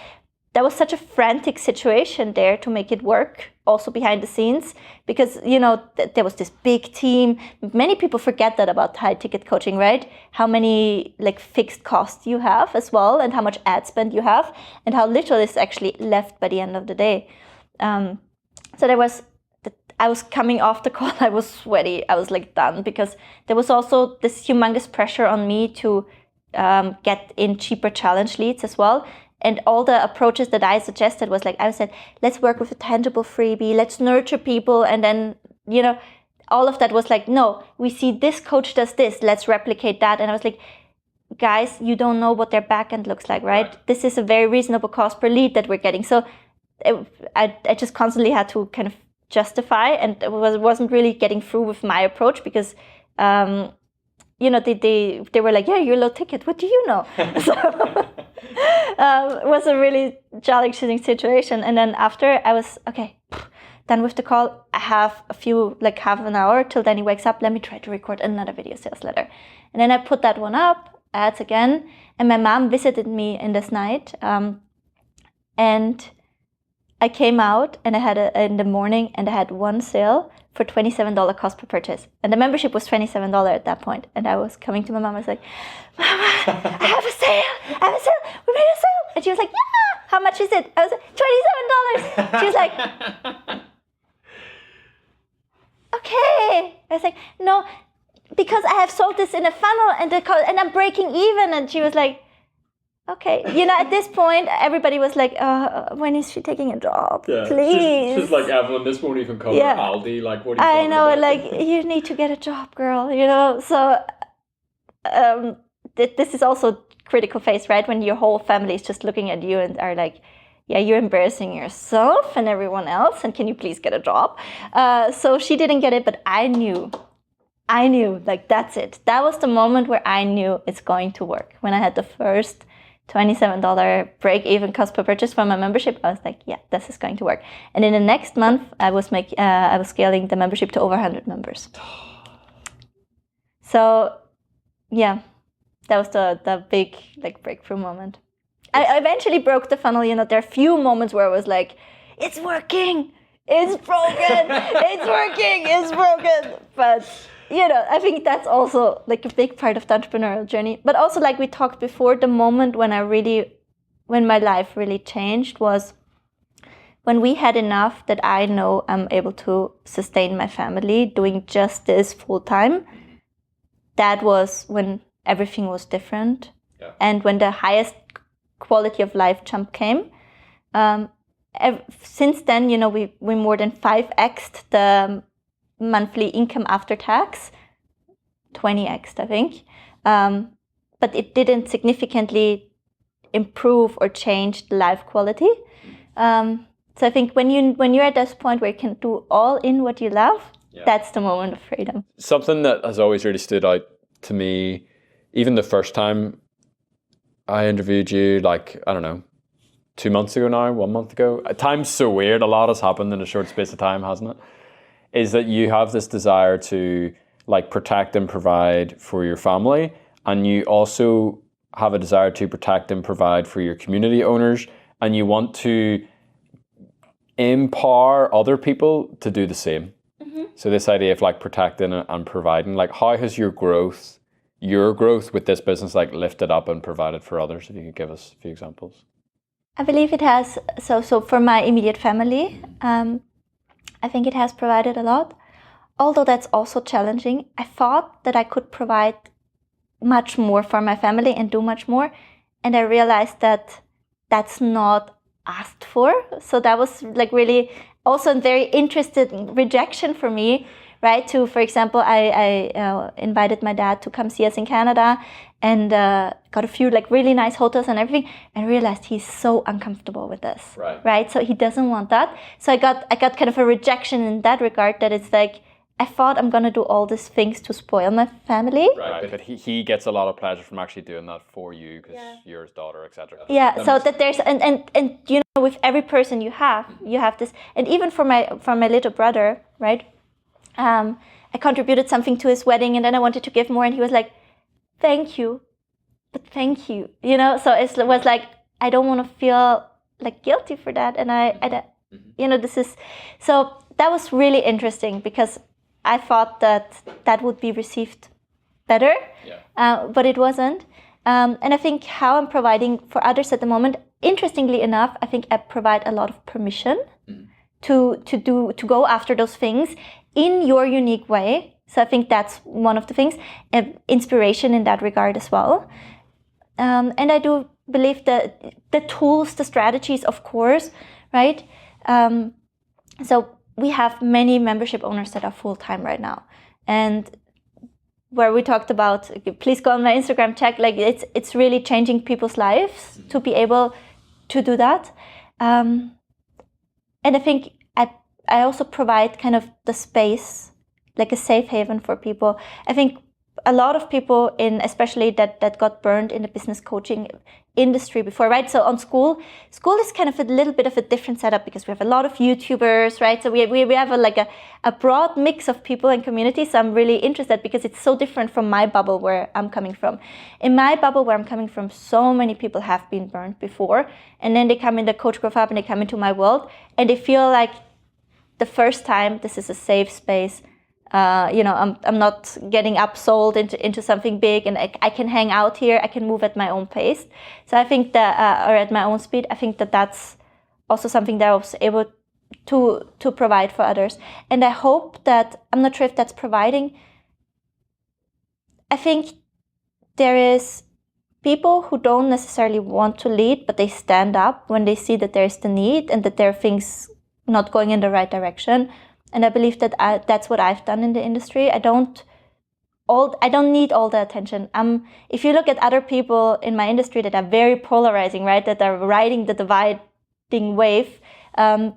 that was such a frantic situation there to make it work, also behind the scenes, because, there was this big team. Many people forget that about high ticket coaching, right? How many like fixed costs you have as well, and how much ad spend you have, and how little is actually left by the end of the day. So I was coming off the call, I was sweaty, I was like done, because there was also this humongous pressure on me to get in cheaper challenge leads as well. And all the approaches that I suggested was like, I said, let's work with a tangible freebie, let's nurture people. And then, all of that was like, no, we see this coach does this, let's replicate that. And I was like, guys, you don't know what their backend looks like, right? This is a very reasonable cost per lead that we're getting. So I just constantly had to kind of justify, and it wasn't really getting through with my approach because, they were like, yeah, you're low ticket. What do you know? So it was a really challenging situation. And then after I was, okay, done with the call, I have half an hour till then he wakes up. Let me try to record another video sales letter. And then I put that one up, ads again. And my mom visited me in this night. And I came out and I had in the morning and I had one sale for $27 cost per purchase. And the membership was $27 at that point. And I was coming to my mom, I was like, Mama, I have a sale, we made a sale. And she was like, yeah, how much is it? I was like, $27. She was like, okay. I was like, no, because I have sold this in a funnel and I'm breaking even. And she was like, okay. At this point, everybody was like, when is she taking a job? Yeah. Please. She's like, Evelyn, this won't even cover Aldi. Like, what are you talking about? Like, you need to get a job, girl, So this is also a critical phase, right? When your whole family is just looking at you and are like, yeah, you're embarrassing yourself and everyone else, and can you please get a job? So she didn't get it, but I knew, like, that's it. That was the moment where I knew it's going to work. When I had the first $27 break-even cost per purchase for my membership, I was like, yeah, this is going to work. And in the next month, I was scaling the membership to over 100 members. So, yeah, that was the big breakthrough moment. I eventually broke the funnel. There are a few moments where I was like, it's working, it's broken, it's working, it's broken. But I think that's also like a big part of the entrepreneurial journey. But also, like we talked before, the moment when my life really changed was when we had enough that I know I'm able to sustain my family doing just this full time. That was when everything was different. Yeah. And when the highest quality of life jump came. Since then, we more than 5x'd the monthly income after tax, 20x'd, I think. But it didn't significantly improve or change the life quality. So I think when you're at this point where you can do all in what you love, that's the moment of freedom. Something that has always really stood out to me, even the first time I interviewed you, like, I don't know, 2 months ago now, 1 month ago. Time's so weird. A lot has happened in a short space of time, hasn't it? Is that you have this desire to like protect and provide for your family, and you also have a desire to protect and provide for your community owners, and you want to empower other people to do the same. Mm-hmm. So this idea of like protecting and providing, like how has your growth with this business like lifted up and provided for others? If you could give us a few examples. I believe it has. So for my immediate family, I think it has provided a lot. Although that's also challenging. I thought that I could provide much more for my family and do much more. And I realized that that's not asked for. So that was like really also a very interesting rejection for me, right? For example, I invited my dad to come see us in Canada and got a few like really nice hotels and everything, and realized he's so uncomfortable with this, right? So he doesn't want that. So I got kind of a rejection in that regard, that it's like, I thought I'm going to do all these things to spoil my family. Right, but he gets a lot of pleasure from actually doing that for you because you're his daughter, etc. Yeah, so that there's, and with every person you have this, and even for my little brother, right? I contributed something to his wedding, and then I wanted to give more, and he was like, thank you, but thank you, so it was like, I don't want to feel like guilty for that, and this is, so that was really interesting because I thought that would be received better, but it wasn't. And I think how I'm providing for others at the moment, interestingly enough, I think I provide a lot of permission to go after those things in your unique way. So I think that's one of the things, inspiration in that regard as well. And I do believe that the tools, the strategies, of course, right? So we have many membership owners that are full-time right now. And where we talked about, please go on my Instagram, check, like it's really changing people's lives to be able to do that. And I think I also provide kind of the space, like a safe haven for people. I think a lot of people especially that got burned in the business coaching, industry before, right? So on school is kind of a little bit of a different setup because we have a lot of YouTubers, right? So we have a broad mix of people and communities. So I'm really interested because it's so different from my bubble where I'm coming from. In my bubble where I'm coming from, so many people have been burned before, and then they come in the Coach Growth Hub and they come into my world and they feel like the first time this is a safe space. I'm not getting upsold into something big, and I can hang out here. I can move at my own pace. So I think that, or at my own speed. I think that that's also something that I was able to provide for others. And I hope that, I'm not sure if that's providing. I think there is people who don't necessarily want to lead, but they stand up when they see that there's the need and that there are things not going in the right direction. And I believe that that's what I've done in the industry. I don't need all the attention. If you look at other people in my industry that are very polarizing, right, that are riding the dividing wave, I'm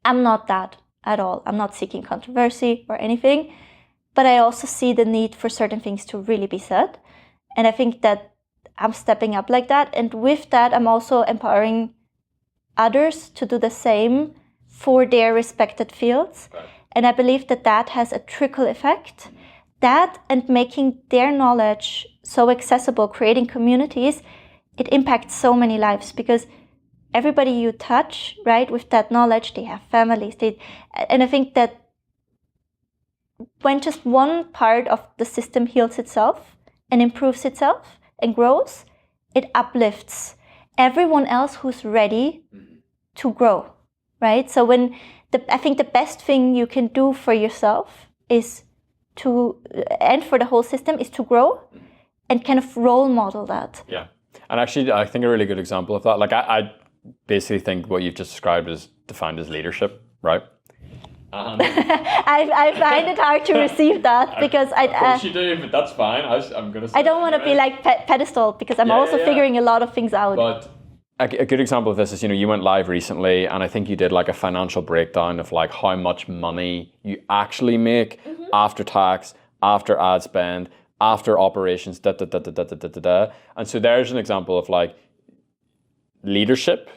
not that at all. I'm not seeking controversy or anything, but I also see the need for certain things to really be said. And I think that I'm stepping up like that. And with that, I'm also empowering others to do the same for their respected fields. Right. And I believe that that has a trickle effect. That and making their knowledge so accessible, creating communities, it impacts so many lives because everybody you touch, right, with that knowledge, they have families. And I think that when just one part of the system heals itself and improves itself and grows, it uplifts everyone else who's ready to grow. Right? So I think the best thing you can do for yourself is and for the whole system is to grow and kind of role model that. Yeah. And actually, I think a really good example of that, like I basically think what you've just described is defined as leadership, right? I find it hard to receive that because of course you do, but that's fine. I'm going to say I don't want to be like pedestal because I'm also figuring a lot of things out. But a good example of this is, you went live recently and I think you did like a financial breakdown of like how much money you actually make after tax, after ad spend, after operations, And so there's an example of like leadership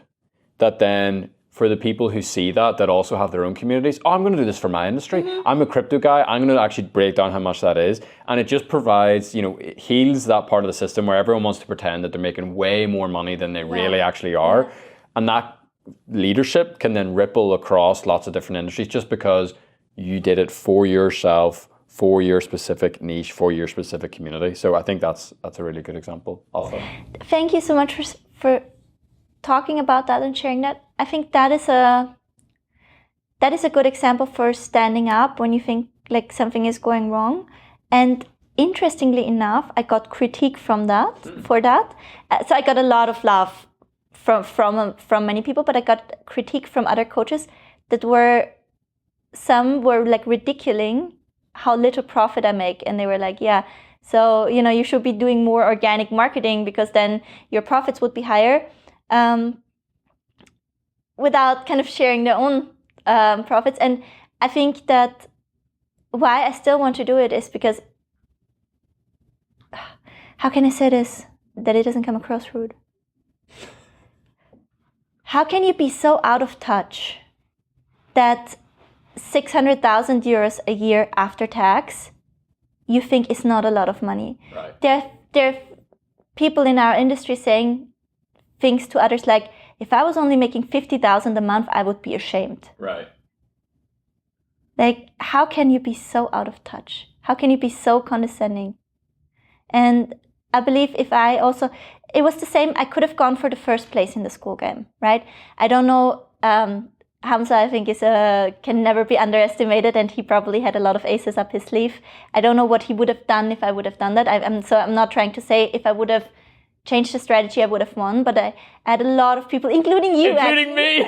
that then for the people who see that also have their own communities, I'm going to do this for my industry. I'm a crypto guy. I'm going to actually break down how much that is. And it just provides, it heals that part of the system where everyone wants to pretend that they're making way more money than they really actually are. Yeah. And that leadership can then ripple across lots of different industries just because you did it for yourself, for your specific niche, for your specific community. So I think that's a really good example of it. Thank you so much for talking about that and sharing that. I think that is a good example for standing up when you think like something is going wrong. And interestingly enough, I got critique from that for that. So I got a lot of love from many people, but I got critique from other coaches that some were like ridiculing how little profit I make, and they were like, yeah, so you should be doing more organic marketing because then your profits would be higher. Without kind of sharing their own profits. And I think that why I still want to do it is because, how can I say this that it doesn't come across rude? How can you be so out of touch that 600,000 euros a year after tax you think is not a lot of money? Right. There are people in our industry saying things to others like, if I was only making 50,000 a month, I would be ashamed. Right. Like, how can you be so out of touch? How can you be so condescending? And I believe it was the same. I could have gone for the first place in the school game, right? I don't know. Hamza, I think, can never be underestimated, and he probably had a lot of aces up his sleeve. I don't know what he would have done if I would have done that. I'm not trying to say if I would have changed the strategy, I would have won, but I had a lot of people, including you. Including me!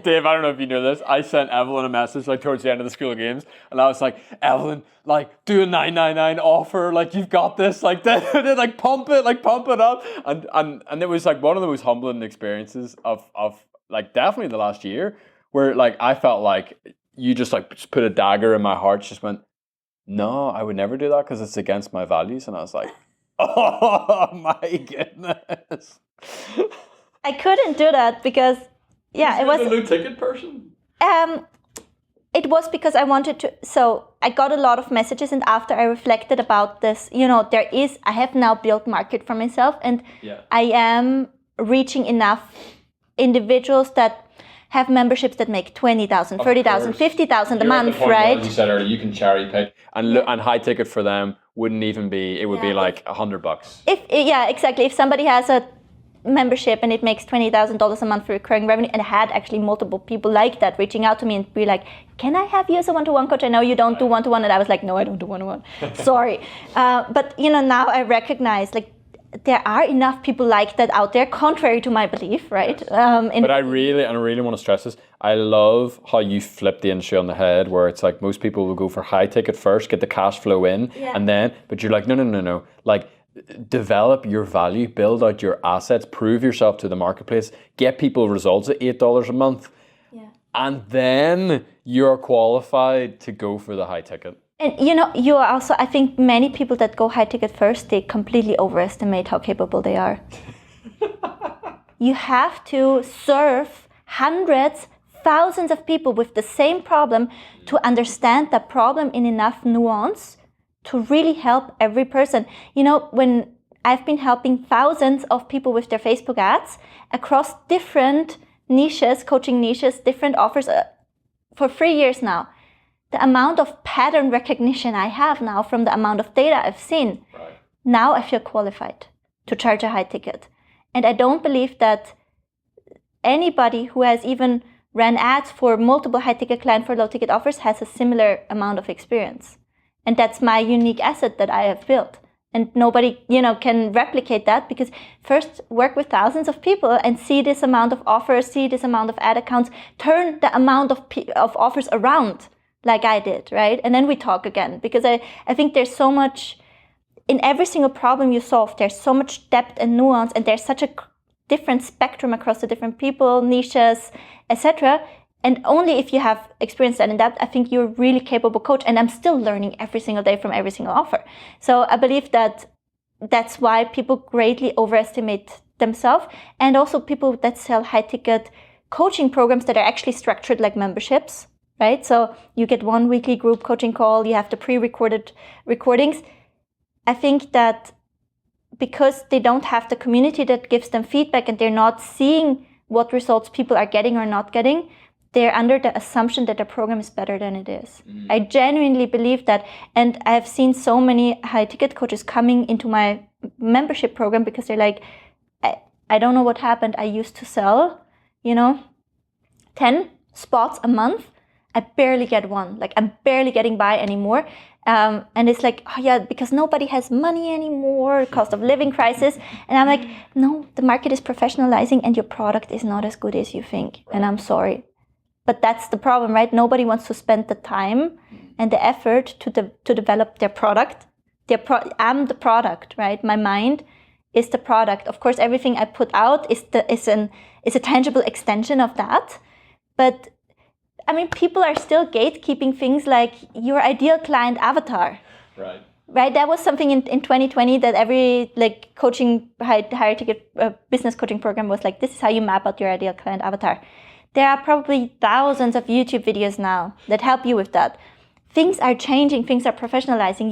Dave, I don't know if you know this, I sent Evelyn a message like towards the end of the school games, and I was like, Evelyn, like, do a 999 offer, like, you've got this, like, like, pump it up, and it was like one of the most humbling experiences of like, definitely the last year, where, like, I felt like you just, like, put a dagger in my heart, just went, no, I would never do that because it's against my values, and I was like, Oh my goodness. I couldn't do that because, it was a low ticket person. It was because I wanted to. So I got a lot of messages, and after I reflected about this, I have now built market for myself, and I am reaching enough individuals that have memberships that make 20,000, 30,000, 50,000 a month, right? As you said earlier, you can cherry pick, and high ticket for them wouldn't even be. It would be like $100. Exactly. If somebody has a membership and it makes $20,000 a month for recurring revenue, and I had actually multiple people like that reaching out to me and be like, can I have you as a one-to-one coach? I know you don't do one-to-one. And I was like, no, I don't do one-to-one. Sorry. But now I recognize like there are enough people like that out there, contrary to my belief, right? Yes. But I really want to stress this. I love how you flip the industry on the head, where it's like most people will go for high ticket first, get the cash flow in, and then, but you're like, no. Like, develop your value, build out your assets, prove yourself to the marketplace, get people results at $8 a month, and then you're qualified to go for the high ticket. And you are also, I think many people that go high ticket first, they completely overestimate how capable they are. You have to serve hundreds, thousands of people with the same problem to understand the problem in enough nuance to really help every person. When I've been helping thousands of people with their Facebook ads across different niches, coaching niches, different offers for 3 years now, the amount of pattern recognition I have now from the amount of data I've seen, now I feel qualified to charge a high ticket. And I don't believe that anybody who has even ran ads for multiple high ticket clients for low ticket offers has a similar amount of experience. And that's my unique asset that I have built. And nobody, can replicate that, because first work with thousands of people and see this amount of offers, see this amount of ad accounts, turn the amount of offers around like I did, right? And then we talk again, because I think there's so much, in every single problem you solve, there's so much depth and nuance, and there's such a different spectrum across the different people, niches, etc. And only if you have experienced that in depth, I think you're a really capable coach. And I'm still learning every single day from every single offer. So I believe that that's why people greatly overestimate themselves. And also people that sell high ticket coaching programs that are actually structured like memberships, right? So you get one weekly group coaching call, you have the pre-recorded recordings. I think that because they don't have the community that gives them feedback, and they're not seeing what results people are getting or not getting, they're under the assumption that the program is better than it is. I genuinely believe that. And I've seen so many high ticket coaches coming into my membership program because they're like, I don't know what happened. I used to sell, 10 spots a month. I barely get one. Like, I'm barely getting by anymore. And it's like, because nobody has money anymore, cost of living crisis. And I'm like, no, the market is professionalizing and your product is not as good as you think. And I'm sorry. But that's the problem, right? Nobody wants to spend the time and the effort to develop their product. I'm the product, right? My mind is the product. Of course, everything I put out is a tangible extension of that. But I mean, people are still gatekeeping things like your ideal client avatar. Right? That was something in 2020 that every coaching, higher ticket business coaching program was like, this is how you map out your ideal client avatar. There are probably thousands of YouTube videos now that help you with that. Things are changing, things are professionalizing.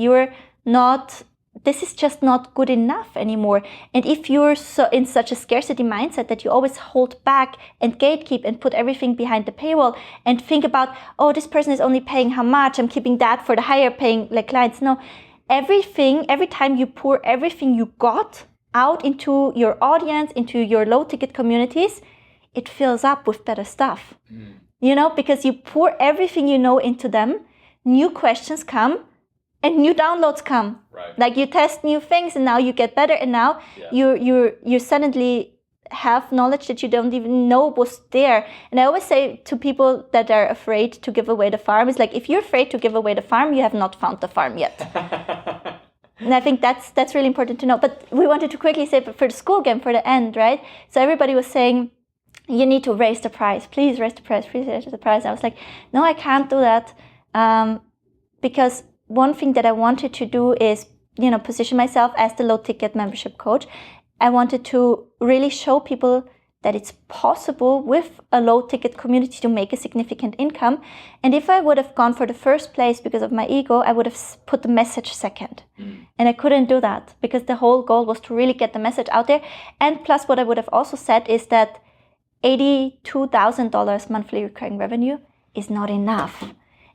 This is just not good enough anymore. And if you're so in such a scarcity mindset that you always hold back and gatekeep and put everything behind the paywall and think about, this person is only paying how much, I'm keeping that for the higher paying clients. No, every time you pour everything you got out into your audience, into your low ticket communities, it fills up with better stuff, because you pour everything you know into them, new questions come and new downloads come. Right. Like you test new things and now you get better, and now you suddenly have knowledge that you don't even know was there. And I always say to people that are afraid to give away the farm, it's like, if you're afraid to give away the farm, you have not found the farm yet. And I think that's really important to know. But we wanted to quickly say for the school game, for the end, right? So everybody was saying, you need to raise the price. Please raise the price. Please raise the price. I was like, no, I can't do that. Because one thing that I wanted to do is position myself as the low ticket membership coach. I wanted to really show people that it's possible with a low ticket community to make a significant income. And if I would have gone for the first place because of my ego, I would have put the message second. And I couldn't do that because the whole goal was to really get the message out there. And plus what I would have also said is that $82,000 monthly recurring revenue is not enough.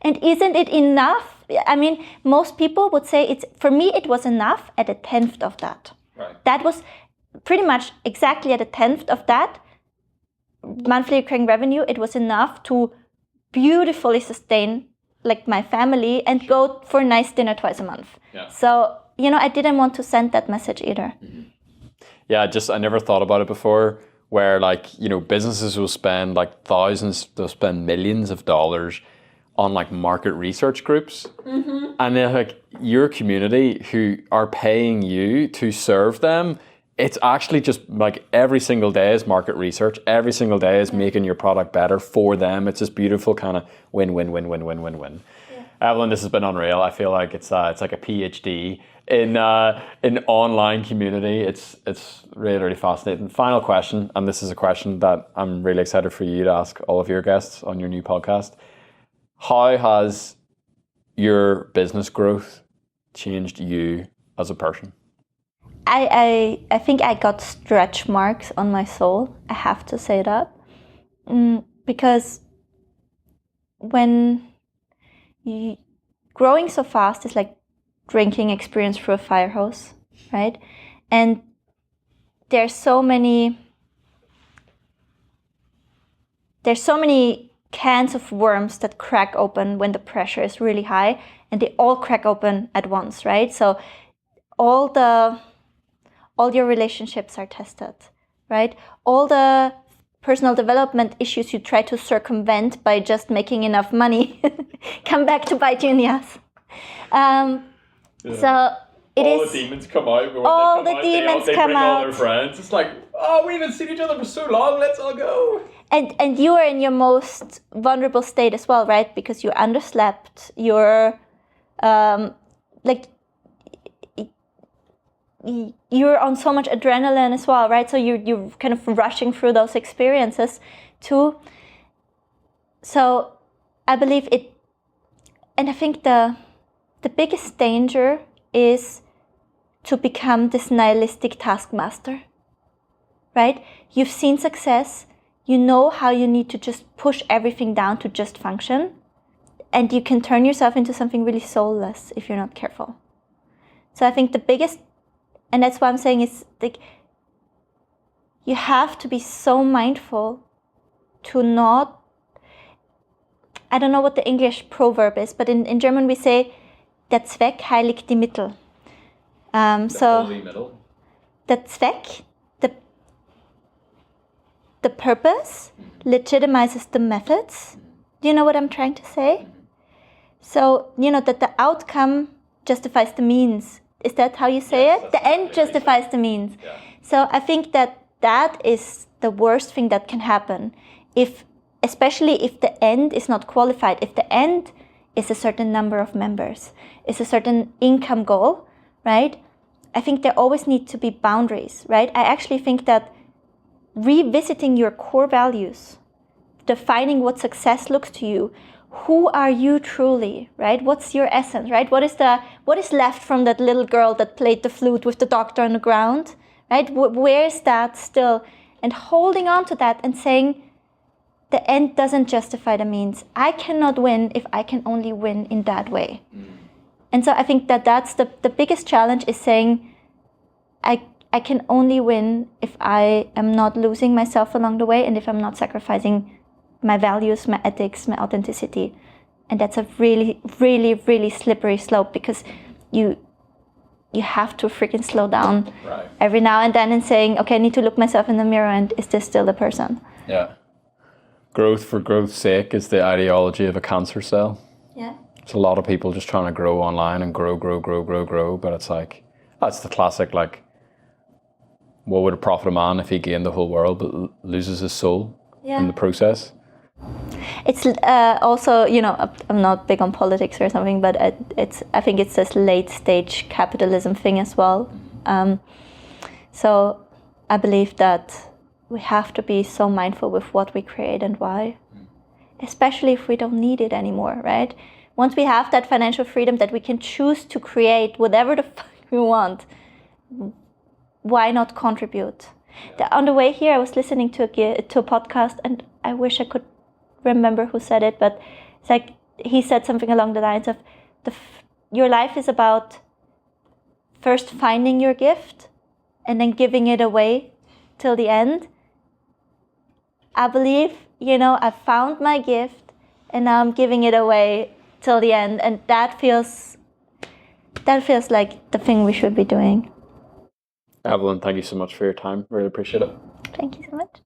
And isn't it enough? I mean, most people would say for me, it was enough at 1/10 of that. Right. That was pretty much exactly at 1/10 of that monthly recurring revenue. It was enough to beautifully sustain like my family and go for a nice dinner twice a month. Yeah. So, I didn't want to send that message either. Yeah, I never thought about it before where like, businesses will spend like thousands, they'll spend millions of dollars on like market research groups. And then like your community who are paying you to serve them, it's actually just like every single day is market research. Every single day is making your product better for them. It's this beautiful kind of win. Yeah. Evelyn, this has been unreal. I feel like it's like a PhD in online community. It's really, really fascinating. Final question, and this is a question that I'm really excited for you to ask all of your guests on your new podcast. How has your business growth changed you as a person? I think I got stretch marks on my soul. I have to say that. Because when growing so fast is like drinking experience through a fire hose, right? And there's so many cans of worms that crack open when the pressure is really high, and they all crack open at once, right? So all your relationships are tested, right? All the personal development issues you try to circumvent by just making enough money come back to bite you in the ass. So it all is. The demons come out. All the demons they come bring out. all their friends. It's like, we haven't seen each other for so long. Let's all go. And you are in your most vulnerable state as well, right? Because you're underslept. You're you're on so much adrenaline as well, right? So you're kind of rushing through those experiences too. So I believe it, and I think the biggest danger is to become this nihilistic taskmaster, right? You've seen success, you know how you need to just push everything down to just function, and you can turn yourself into something really soulless if you're not careful. So I think the biggest, and that's why I'm saying is like, you have to be so mindful to not, I don't know what the English proverb is, but in German we say, der Zweck heiligt die Mittel. So holy middle. The Zweck, the purpose legitimizes the methods. Do you know what I'm trying to say? So, that the outcome justifies the means. Is that how you say it? The end justifies the means. Yeah. So I think that is the worst thing that can happen, especially if the end is not qualified. If the end is a certain number of members, is a certain income goal, right? I think there always need to be boundaries, right? I actually think that revisiting your core values, defining what success looks to you, who are you truly, right? What's your essence, right? What is left from that little girl that played the flute with the doctor on the ground, right? Where is that still? And holding on to that and saying, the end doesn't justify the means. I cannot win if I can only win in that way. And so I think that's the biggest challenge, is saying, I can only win if I am not losing myself along the way, and if I'm not sacrificing my values, my ethics, my authenticity. And that's a really, really, really slippery slope, because you have to freaking slow down every now and then and saying, okay, I need to look myself in the mirror, and is this still the person? Yeah. Growth for growth's sake is the ideology of a cancer cell. Yeah. It's a lot of people just trying to grow online and grow, but it's like, that's the classic, like, what would it profit a man if he gained the whole world but loses his soul in the process? It's also, you know, I'm not big on politics or something, but I think it's this late stage capitalism thing as well. So I believe that we have to be so mindful with what we create and why, especially if we don't need it anymore, right? Once we have that financial freedom that we can choose to create whatever the fuck we want, why not contribute? On the way here, I was listening to a podcast, and I wish I could remember who said it, but it's like he said something along the lines of your life is about first finding your gift and then giving it away till the end. I believe, you know, I found my gift and now I'm giving it away till the end, and that feels like the thing we should be doing. Evelyn, thank you so much for your time. Really appreciate it. Thank you so much.